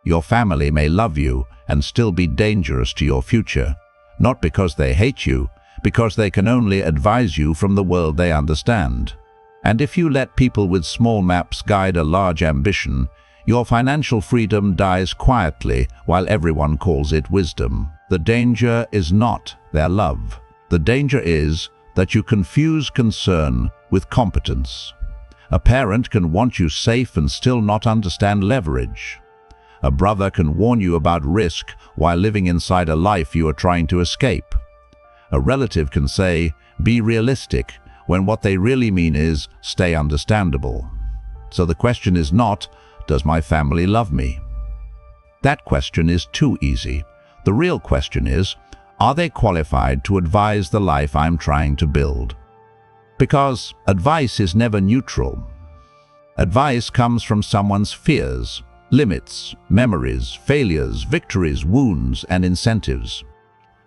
Your family may love you and still be dangerous to your future, not because they hate you, because they can only advise you from the world they understand. And if you let people with small maps guide a large ambition, your financial freedom dies quietly while everyone calls it wisdom. The danger is not their love. The danger is that you confuse concern with competence. A parent can want you safe and still not understand leverage. A brother can warn you about risk while living inside a life you are trying to escape. A relative can say, "Be realistic," when what they really mean is, "Stay understandable." So the question is not, "Does my family love me?" That question is too easy. The real question is, are they qualified to advise the life I'm trying to build? Because advice is never neutral. Advice comes from someone's fears, limits, memories, failures, victories, wounds, and incentives.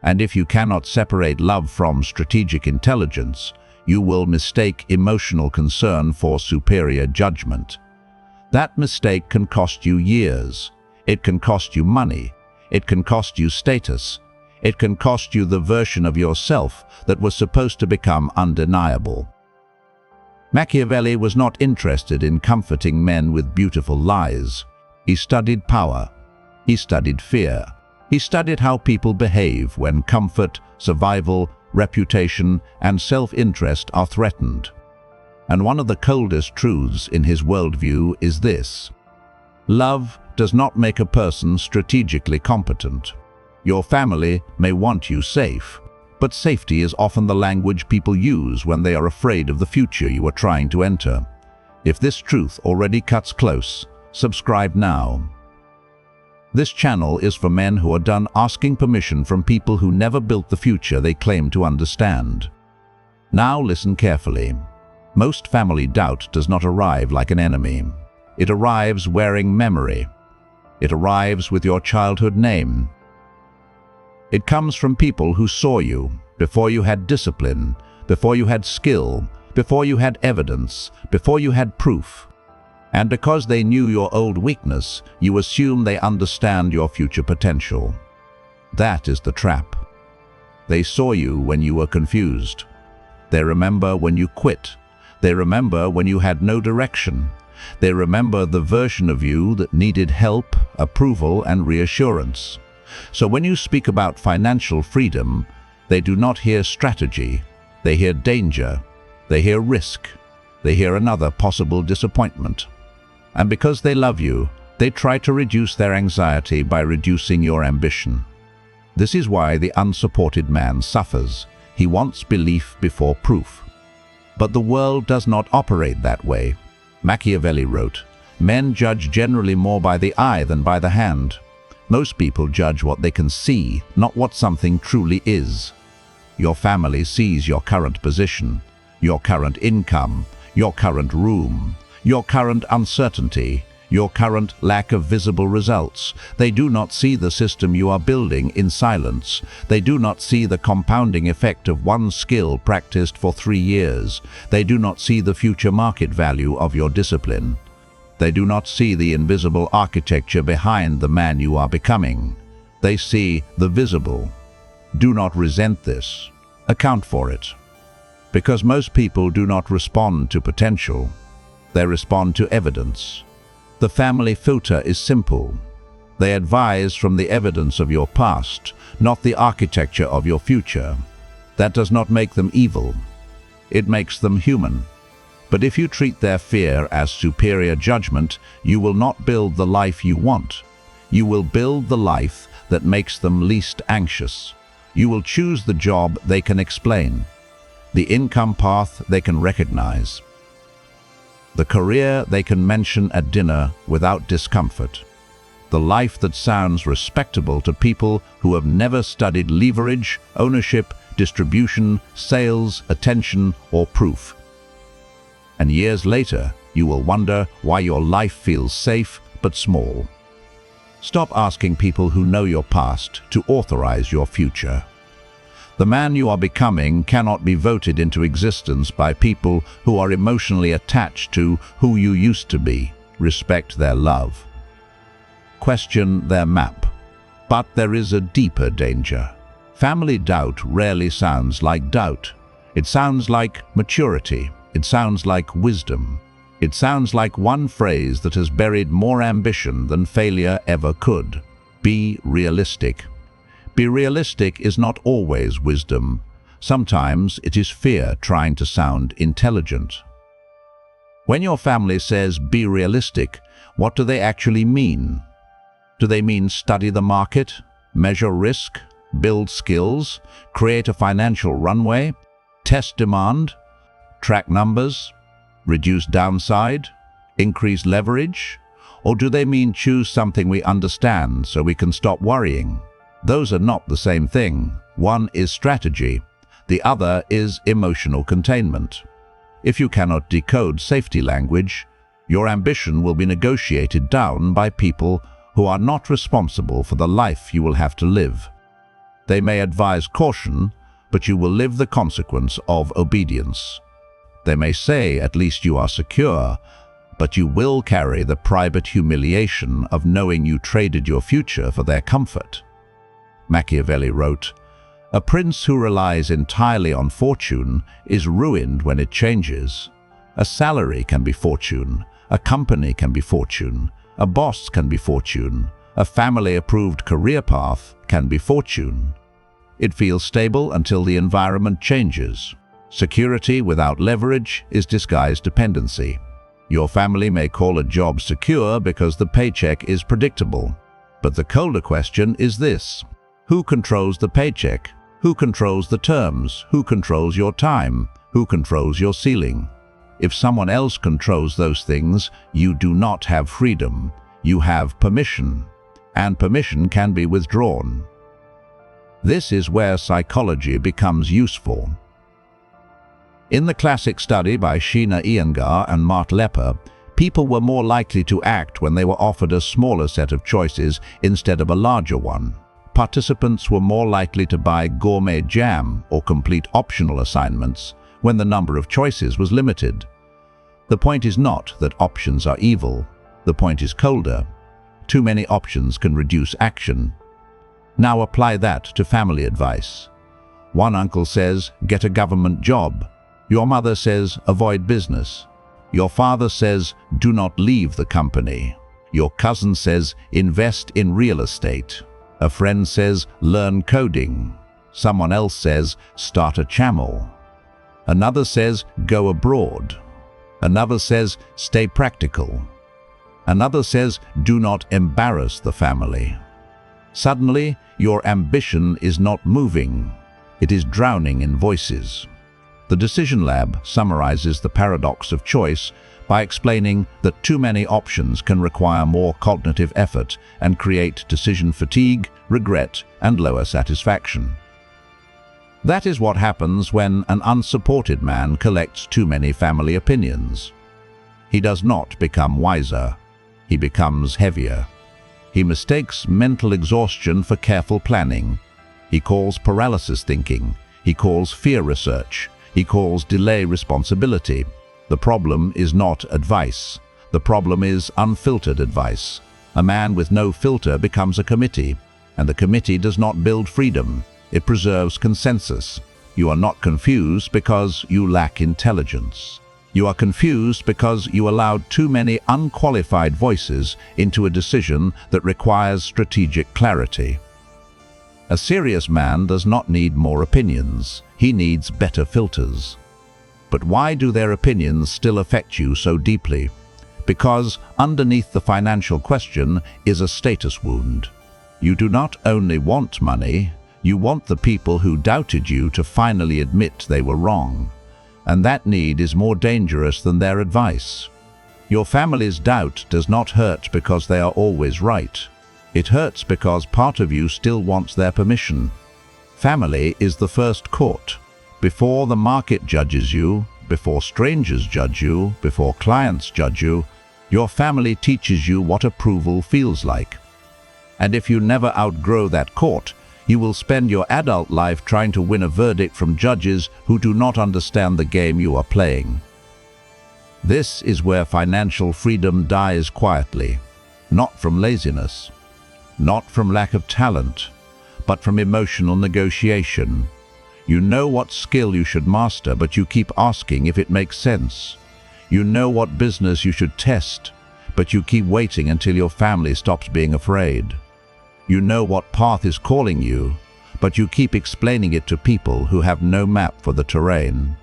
And if you cannot separate love from strategic intelligence, you will mistake emotional concern for superior judgment. That mistake can cost you years. It can cost you money. It can cost you status. It can cost you the version of yourself that was supposed to become undeniable. Machiavelli was not interested in comforting men with beautiful lies. He studied power. He studied fear. He studied how people behave when comfort, survival, reputation, and self-interest are threatened. And one of the coldest truths in his worldview is this: love does not make a person strategically competent. Your family may want you safe, but safety is often the language people use when they are afraid of the future you are trying to enter. If this truth already cuts close, subscribe now. This channel is for men who are done asking permission from people who never built the future they claim to understand. Now listen carefully. Most family doubt does not arrive like an enemy. It arrives wearing memory. It arrives with your childhood name. It comes from people who saw you before you had discipline, before you had skill, before you had evidence, before you had proof. And because they knew your old weakness, you assume they understand your future potential. That is the trap. They saw you when you were confused. They remember when you quit. They remember when you had no direction. They remember the version of you that needed help, approval, and reassurance. So when you speak about financial freedom, they do not hear strategy. They hear danger. They hear risk. They hear another possible disappointment. And because they love you, they try to reduce their anxiety by reducing your ambition. This is why the unsupported man suffers. He wants belief before proof. But the world does not operate that way. Machiavelli wrote, "Men judge generally more by the eye than by the hand." Most people judge what they can see, not what something truly is. Your family sees your current position, your current income, your current room, your current uncertainty, your current lack of visible results. They do not see the system you are building in silence. They do not see the compounding effect of one skill practiced for 3 years. They do not see the future market value of your discipline. They do not see the invisible architecture behind the man you are becoming. They see the visible. Do not resent this. Account for it. Because most people do not respond to potential. They respond to evidence. The family filter is simple. They advise from the evidence of your past, not the architecture of your future. That does not make them evil. It makes them human. But if you treat their fear as superior judgment, you will not build the life you want. You will build the life that makes them least anxious. You will choose the job they can explain, the income path they can recognize, the career they can mention at dinner without discomfort, the life that sounds respectable to people who have never studied leverage, ownership, distribution, sales, attention, or proof. And years later, you will wonder why your life feels safe but small. Stop asking people who know your past to authorize your future. The man you are becoming cannot be voted into existence by people who are emotionally attached to who you used to be. Respect their love. question their map. But there is a deeper danger. Family doubt rarely sounds like doubt. It sounds like maturity. It sounds like wisdom. It sounds like one phrase that has buried more ambition than failure ever could. Be realistic. Be realistic is not always wisdom. Sometimes it is fear trying to sound intelligent. When your family says be realistic, what do they actually mean? Do they mean study the market, measure risk, build skills, create a financial runway, test demand, track numbers, reduce downside, increase leverage? Or do they mean choose something we understand so we can stop worrying? Those are not the same thing. One is strategy, the other is emotional containment. If you cannot decode safety language, your ambition will be negotiated down by people who are not responsible for the life you will have to live. They may advise caution, but you will live the consequence of obedience. They may say at least you are secure, but you will carry the private humiliation of knowing you traded your future for their comfort. Machiavelli wrote, "A prince who relies entirely on fortune is ruined when it changes. A salary can be fortune, a company can be fortune, a boss can be fortune, a family-approved career path can be fortune. It feels stable until the environment changes. Security without leverage is disguised dependency. Your family may call a job secure because the paycheck is predictable. But the colder question is this: who controls the paycheck? Who controls the terms? Who controls your time? Who controls your ceiling? If someone else controls those things, you do not have freedom. You have permission, and permission can be withdrawn. This is where psychology becomes useful. In the classic study by Sheena Iyengar and Mart Lepper, people were more likely to act when they were offered a smaller set of choices instead of a larger one. Participants were more likely to buy gourmet jam or complete optional assignments when the number of choices was limited. The point is not that options are evil. The point is colder. Too many options can reduce action. Now apply that to family advice. One uncle says, get a government job. Your mother says, avoid business. Your father says, do not leave the company. Your cousin says, invest in real estate. A friend says, learn coding. Someone else says, start a channel. Another says, go abroad. Another says, stay practical. Another says, do not embarrass the family. Suddenly, your ambition is not moving. It is drowning in voices. The Decision Lab summarizes the paradox of choice by explaining that too many options can require more cognitive effort and create decision fatigue, regret, and lower satisfaction. That is what happens when an unsupported man collects too many family opinions. He does not become wiser. He becomes heavier. He mistakes mental exhaustion for careful planning. He calls paralysis thinking. He calls fear research. He calls delay responsibility. The problem is not advice. The problem is unfiltered advice. A man with no filter becomes a committee, and the committee does not build freedom. It preserves consensus. You are not confused because you lack intelligence. You are confused because you allowed too many unqualified voices into a decision that requires strategic clarity. A serious man does not need more opinions. He needs better filters. But why do their opinions still affect you so deeply? Because underneath the financial question is a status wound. You do not only want money, you want the people who doubted you to finally admit they were wrong. And that need is more dangerous than their advice. Your family's doubt does not hurt because they are always right. It hurts because part of you still wants their permission. Family is the first court. Before the market judges you, before strangers judge you, before clients judge you, your family teaches you what approval feels like. And if you never outgrow that court, you will spend your adult life trying to win a verdict from judges who do not understand the game you are playing. This is where financial freedom dies quietly. not from laziness, not from lack of talent, but from emotional negotiation. You know what skill you should master, but you keep asking if it makes sense. You know what business you should test, but you keep waiting until your family stops being afraid. You know what path is calling you, but you keep explaining it to people who have no map for the terrain.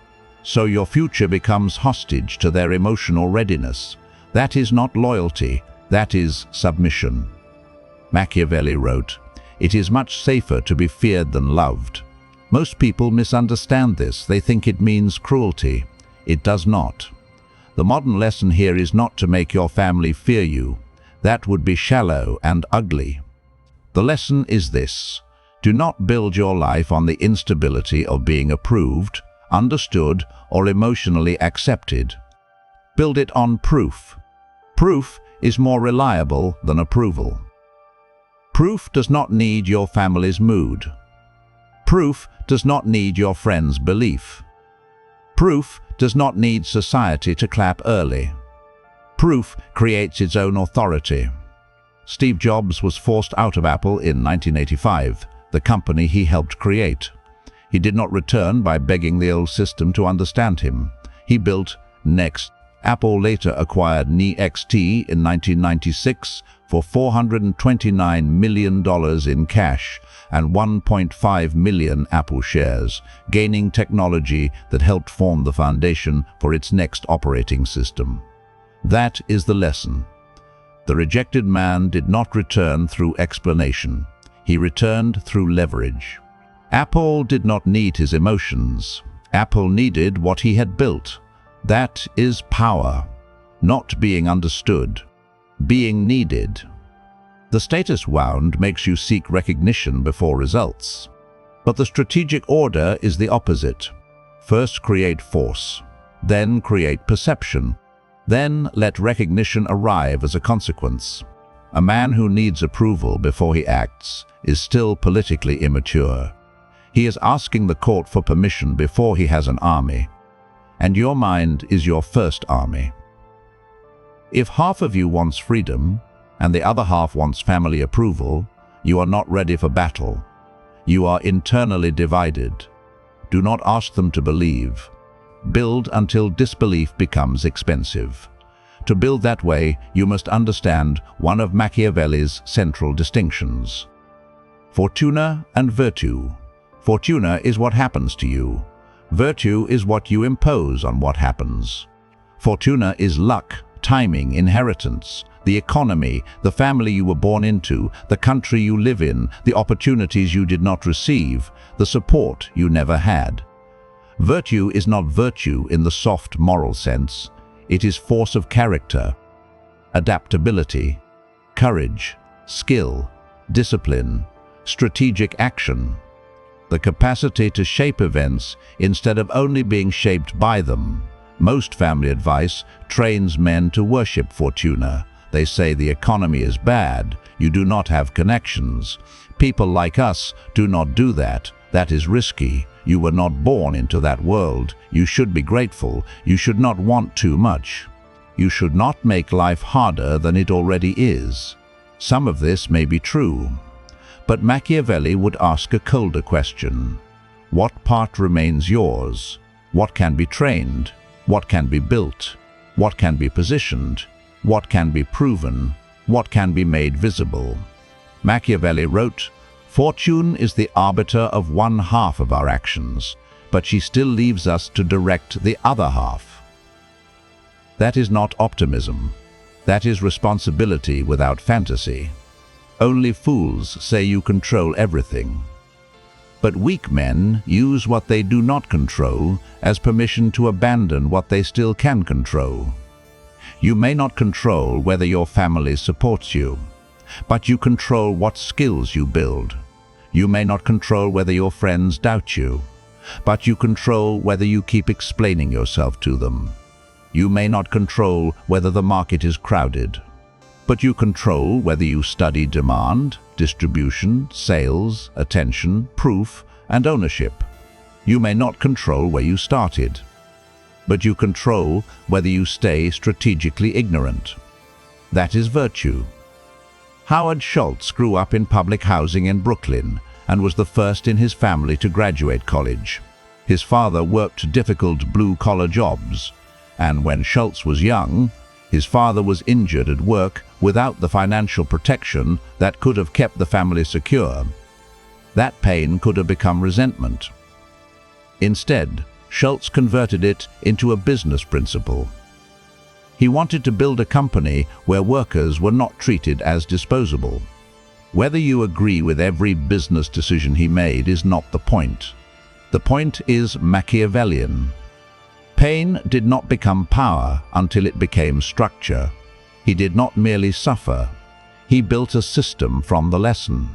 So your future becomes hostage to their emotional readiness. That is not loyalty, that is submission. Machiavelli wrote, "It is much safer to be feared than loved." Most people misunderstand this. They think it means cruelty. It does not. The modern lesson here is not to make your family fear you. That would be shallow and ugly. The lesson is this: do not build your life on the instability of being approved, understood, or emotionally accepted. Build it on proof. Proof is more reliable than approval. Proof does not need your family's mood. Proof does not need your friends' belief. Proof does not need society to clap early. Proof creates its own authority. Steve Jobs was forced out of Apple in 1985, the company he helped create. He did not return by begging the old system to understand him. He built Next. Apple later acquired NeXT in 1996 for $429 million in cash and 1.5 million Apple shares, gaining technology that helped form the foundation for its next operating system. That is the lesson. The rejected man did not return through explanation. He returned through leverage. Apple did not need his emotions. Apple needed what he had built. That is power. Not being understood. Being needed. The status wound makes you seek recognition before results. But the strategic order is the opposite. First create force. Then create perception. Then let recognition arrive as a consequence. A man who needs approval before he acts is still politically immature. He is asking the court for permission before he has an army. And your mind is your first army. If half of you wants freedom, and the other half wants family approval, you are not ready for battle. You are internally divided. Do not ask them to believe. Build until disbelief becomes expensive. To build that way, you must understand one of Machiavelli's central distinctions. Fortuna and virtue. Fortuna is what happens to you. Virtue is what you impose on what happens. Fortuna is luck, timing, inheritance, the economy, the family you were born into, the country you live in, the opportunities you did not receive, the support you never had. Virtue is not virtue in the soft moral sense. It is force of character, adaptability, courage, skill, discipline, strategic action. The capacity to shape events instead of only being shaped by them. Most family advice trains men to worship Fortuna. They say the economy is bad, you do not have connections. People like us do not do that. That is risky. You were not born into that world. You should be grateful. You should not want too much. You should not make life harder than it already is. Some of this may be true. But Machiavelli would ask a colder question. What part remains yours? What can be trained? What can be built? What can be positioned? What can be proven? What can be made visible? Machiavelli wrote, "Fortune is the arbiter of one half of our actions, but she still leaves us to direct the other half." That is not optimism. That is responsibility without fantasy. Only fools say you control everything. But weak men use what they do not control as permission to abandon what they still can control. You may not control whether your family supports you, but you control what skills you build. You may not control whether your friends doubt you, but you control whether you keep explaining yourself to them. You may not control whether the market is crowded, but you control whether you study demand, distribution, sales, attention, proof, and ownership. You may not control where you started, but you control whether you stay strategically ignorant. That is virtue. Howard Schultz grew up in public housing in Brooklyn and was the first in his family to graduate college. His father worked difficult blue-collar jobs, and when Schultz was young, his father was injured at work without the financial protection that could have kept the family secure. That pain could have become resentment. Instead, Schultz converted it into a business principle. He wanted to build a company where workers were not treated as disposable. Whether you agree with every business decision he made is not the point. The point is Machiavellian. Pain did not become power until it became structure. He did not merely suffer. He built a system from the lesson.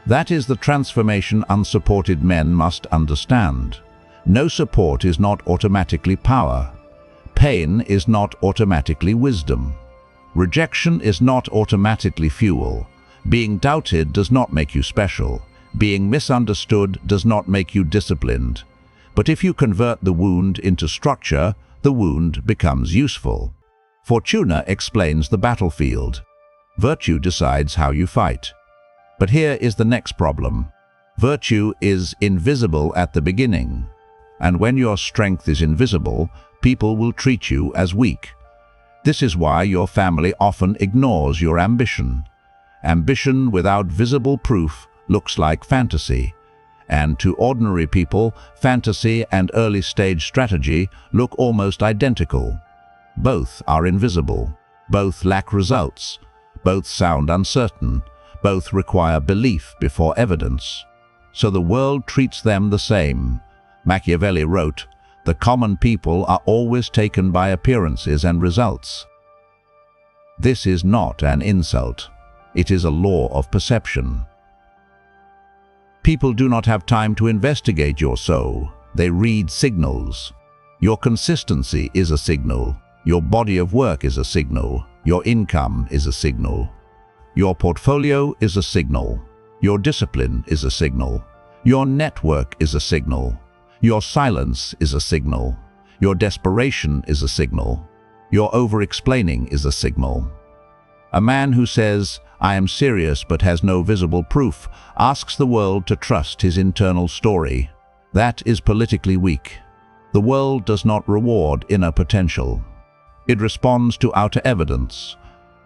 That is the transformation unsupported men must understand. No support is not automatically power. Pain is not automatically wisdom. Rejection is not automatically fuel. Being doubted does not make you special. Being misunderstood does not make you disciplined. But if you convert the wound into structure, the wound becomes useful. Fortuna explains the battlefield. Virtue decides how you fight. But here is the next problem. Virtue is invisible at the beginning. And when your strength is invisible, people will treat you as weak. This is why your family often ignores your ambition. Ambition without visible proof looks like fantasy. And to ordinary people, fantasy and early-stage strategy look almost identical. Both are invisible. Both lack results. Both sound uncertain. Both require belief before evidence. So the world treats them the same. Machiavelli wrote, "The common people are always taken by appearances and results." This is not an insult. It is a law of perception. People do not have time to investigate your soul. They read signals. Your consistency is a signal. Your body of work is a signal. Your income is a signal. Your portfolio is a signal. Your discipline is a signal. Your network is a signal. Your silence is a signal. Your desperation is a signal. Your over-explaining is a signal. A man who says, "I am serious," but has no visible proof, asks the world to trust his internal story. That is politically weak. The world does not reward inner potential. It responds to outer evidence.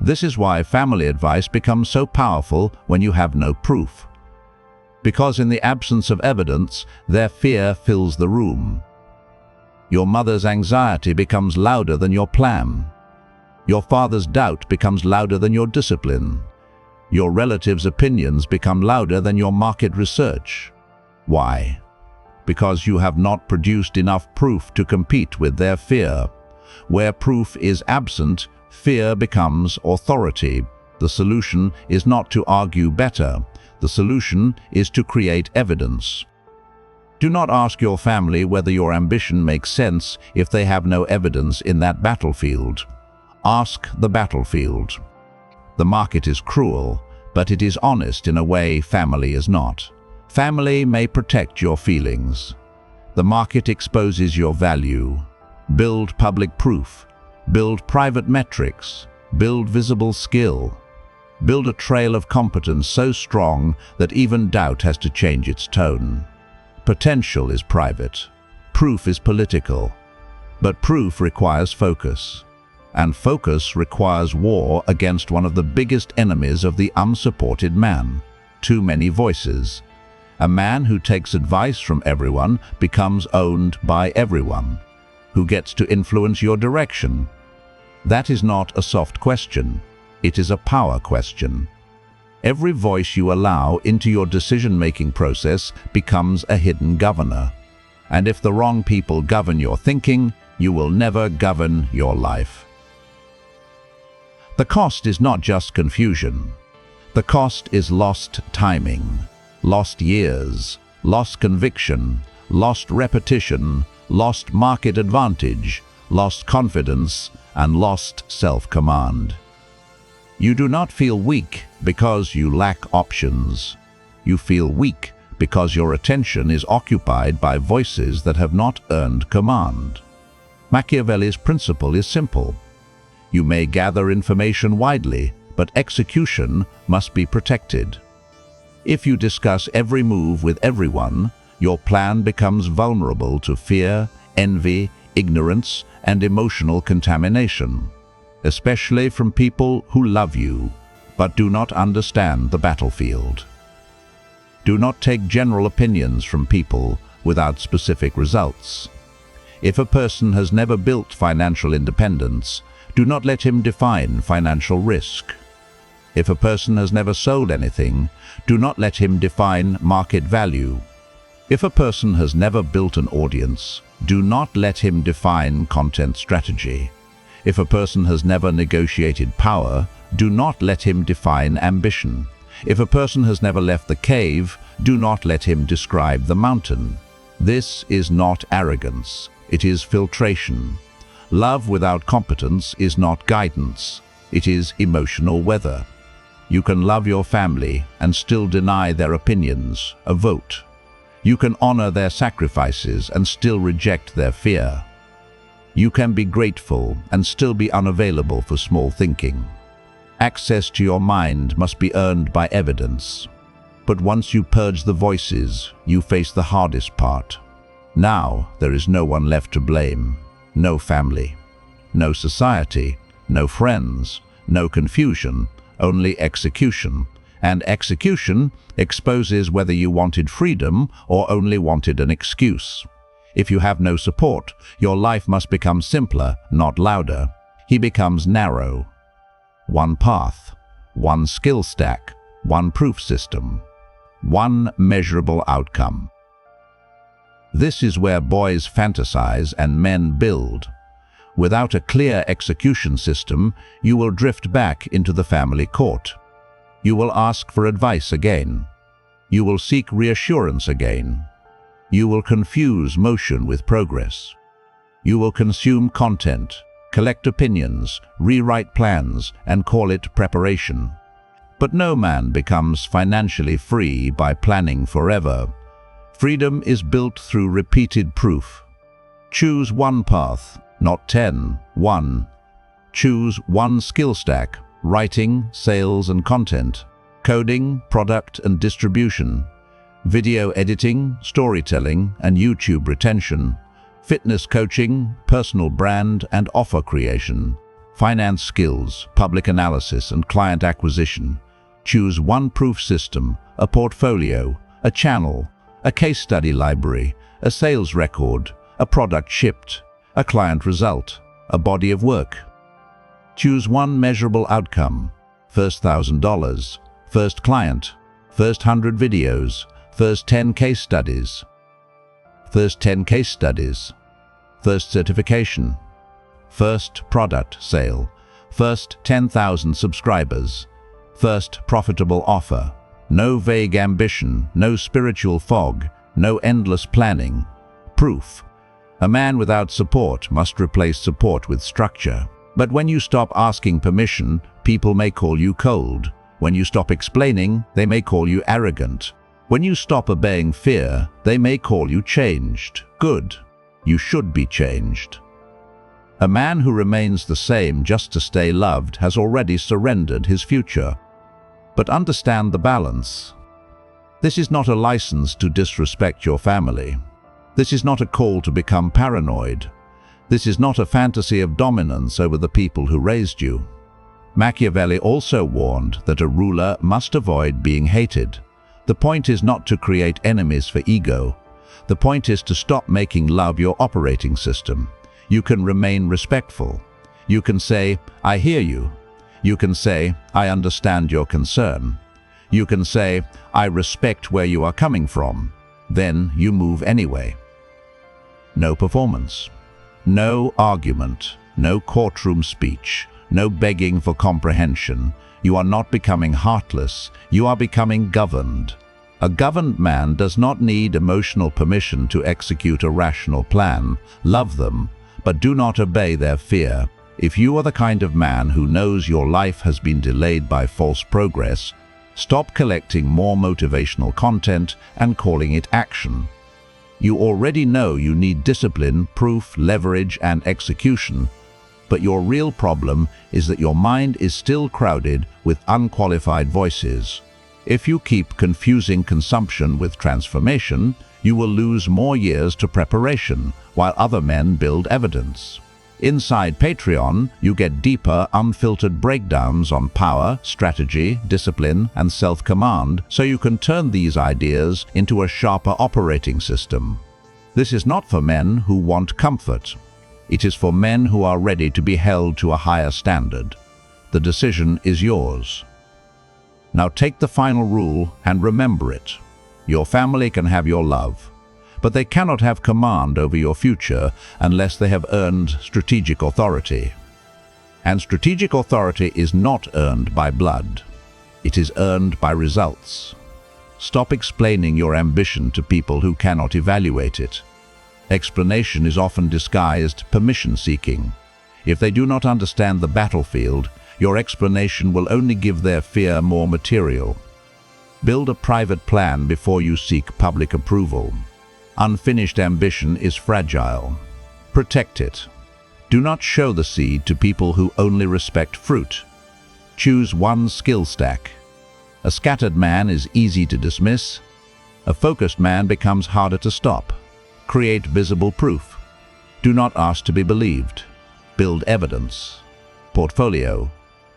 This is why family advice becomes so powerful when you have no proof. Because in the absence of evidence, their fear fills the room. Your mother's anxiety becomes louder than your plan. Your father's doubt becomes louder than your discipline. Your relatives' opinions become louder than your market research. Why? Because you have not produced enough proof to compete with their fear. Where proof is absent, fear becomes authority. The solution is not to argue better. The solution is to create evidence. Do not ask your family whether your ambition makes sense if they have no evidence in that battlefield. Ask the battlefield. The market is cruel, but it is honest in a way family is not. Family may protect your feelings. The market exposes your value. Build public proof. Build private metrics. Build visible skill. Build a trail of competence so strong that even doubt has to change its tone. Potential is private. Proof is political. But proof requires focus. And focus requires war against one of the biggest enemies of the unsupported man: too many voices. A man who takes advice from everyone becomes owned by everyone, who gets to influence your direction. That is not a soft question. It is a power question. Every voice you allow into your decision-making process becomes a hidden governor. And if the wrong people govern your thinking, you will never govern your life. The cost is not just confusion. The cost is lost timing, lost years, lost conviction, lost repetition, lost market advantage, lost confidence, and lost self-command. You do not feel weak because you lack options. You feel weak because your attention is occupied by voices that have not earned command. Machiavelli's principle is simple. You may gather information widely, but execution must be protected. If you discuss every move with everyone, your plan becomes vulnerable to fear, envy, ignorance, and emotional contamination, especially from people who love you but do not understand the battlefield. Do not take general opinions from people without specific results. If a person has never built financial independence, do not let him define financial risk. If a person has never sold anything, do not let him define market value. If a person has never built an audience, do not let him define content strategy. If a person has never negotiated power, do not let him define ambition. If a person has never left the cave, do not let him describe the mountain. This is not arrogance, it is filtration. Love without competence is not guidance, it is emotional weather. You can love your family and still deny their opinions, a vote. You can honor their sacrifices and still reject their fear. You can be grateful and still be unavailable for small thinking. Access to your mind must be earned by evidence. But once you purge the voices, you face the hardest part. Now there is no one left to blame. No family, no society, no friends, no confusion, only execution. And execution exposes whether you wanted freedom or only wanted an excuse. If you have no support, your life must become simpler, not louder. He becomes narrow. One path, one skill stack, one proof system, one measurable outcome. This is where boys fantasize and men build. Without a clear execution system, you will drift back into the family court. You will ask for advice again. You will seek reassurance again. You will confuse motion with progress. You will consume content, collect opinions, rewrite plans, and call it preparation. But no man becomes financially free by planning forever. Freedom is built through repeated proof. Choose one path, not 10, one. Choose one skill stack, writing, sales and content, coding, product and distribution, video editing, storytelling and YouTube retention, fitness coaching, personal brand and offer creation, finance skills, public analysis and client acquisition. Choose one proof system, a portfolio, a channel, a case study library, a sales record, a product shipped, a client result, a body of work. Choose one measurable outcome, first $1,000, first client, first 100 videos, first 10 case studies, first 10 case studies, first certification, first product sale, first 10,000 subscribers, first profitable offer. No vague ambition, no spiritual fog, no endless planning. Proof. A man without support must replace support with structure. But when you stop asking permission, people may call you cold. When you stop explaining, they may call you arrogant. When you stop obeying fear, they may call you changed. Good. You should be changed. A man who remains the same just to stay loved has already surrendered his future. But understand the balance. This is not a license to disrespect your family. This is not a call to become paranoid. This is not a fantasy of dominance over the people who raised you. Machiavelli also warned that a ruler must avoid being hated. The point is not to create enemies for ego. The point is to stop making love your operating system. You can remain respectful. You can say, "I hear you." You can say, "I understand your concern." You can say, "I respect where you are coming from." Then you move anyway. No performance. No argument. No courtroom speech. No begging for comprehension. You are not becoming heartless. You are becoming governed. A governed man does not need emotional permission to execute a rational plan. Love them, but do not obey their fear. If you are the kind of man who knows your life has been delayed by false progress, stop collecting more motivational content and calling it action. You already know you need discipline, proof, leverage, and execution. But your real problem is that your mind is still crowded with unqualified voices. If you keep confusing consumption with transformation, you will lose more years to preparation, while other men build evidence. Inside Patreon, you get deeper, unfiltered breakdowns on power, strategy, discipline, and self-command, so you can turn these ideas into a sharper operating system. This is not for men who want comfort. It is for men who are ready to be held to a higher standard. The decision is yours. Now take the final rule and remember it. Your family can have your love, but they cannot have command over your future unless they have earned strategic authority. And strategic authority is not earned by blood. It is earned by results. Stop explaining your ambition to people who cannot evaluate it. Explanation is often disguised permission-seeking. If they do not understand the battlefield, your explanation will only give their fear more material. Build a private plan before you seek public approval. Unfinished ambition is fragile. Protect it. Do not show the seed to people who only respect fruit. Choose one skill stack. A scattered man is easy to dismiss. A focused man becomes harder to stop. Create visible proof. Do not ask to be believed. Build evidence. Portfolio.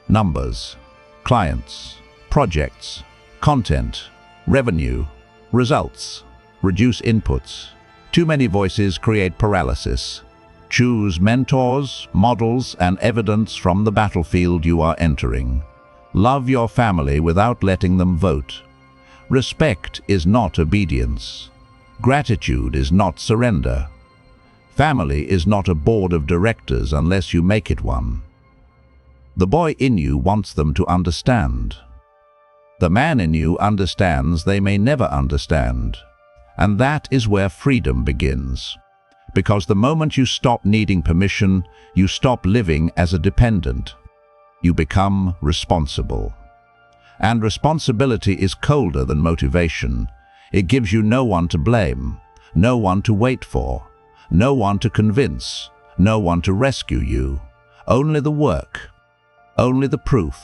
Numbers. Clients. Projects. Content. Revenue. Results. Reduce inputs. Too many voices create paralysis. Choose mentors, models, and evidence from the battlefield you are entering. Love your family without letting them vote. Respect is not obedience. Gratitude is not surrender. Family is not a board of directors unless you make it one. The boy in you wants them to understand. The man in you understands they may never understand. And that is where freedom begins. Because the moment you stop needing permission, you stop living as a dependent. You become responsible. And responsibility is colder than motivation. It gives you no one to blame, no one to wait for, no one to convince, no one to rescue you. Only the work, only the proof,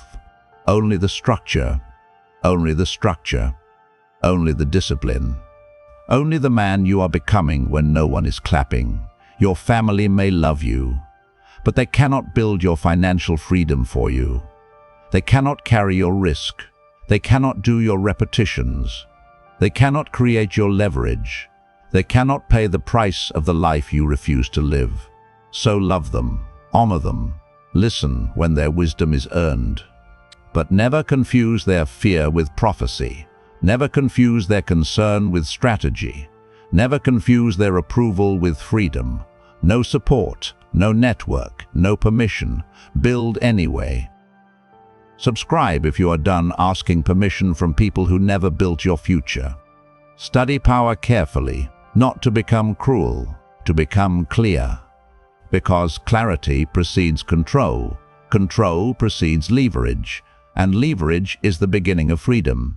only the structure, only the structure, only the discipline. Only the man you are becoming when no one is clapping. Your family may love you, but they cannot build your financial freedom for you. They cannot carry your risk. They cannot do your repetitions. They cannot create your leverage. They cannot pay the price of the life you refuse to live. So love them, honor them, listen when their wisdom is earned. But never confuse their fear with prophecy. Never confuse their concern with strategy. Never confuse their approval with freedom. No support, no network, no permission. Build anyway. Subscribe if you are done asking permission from people who never built your future. Study power carefully, not to become cruel, to become clear. Because clarity precedes control, control precedes leverage, and leverage is the beginning of freedom.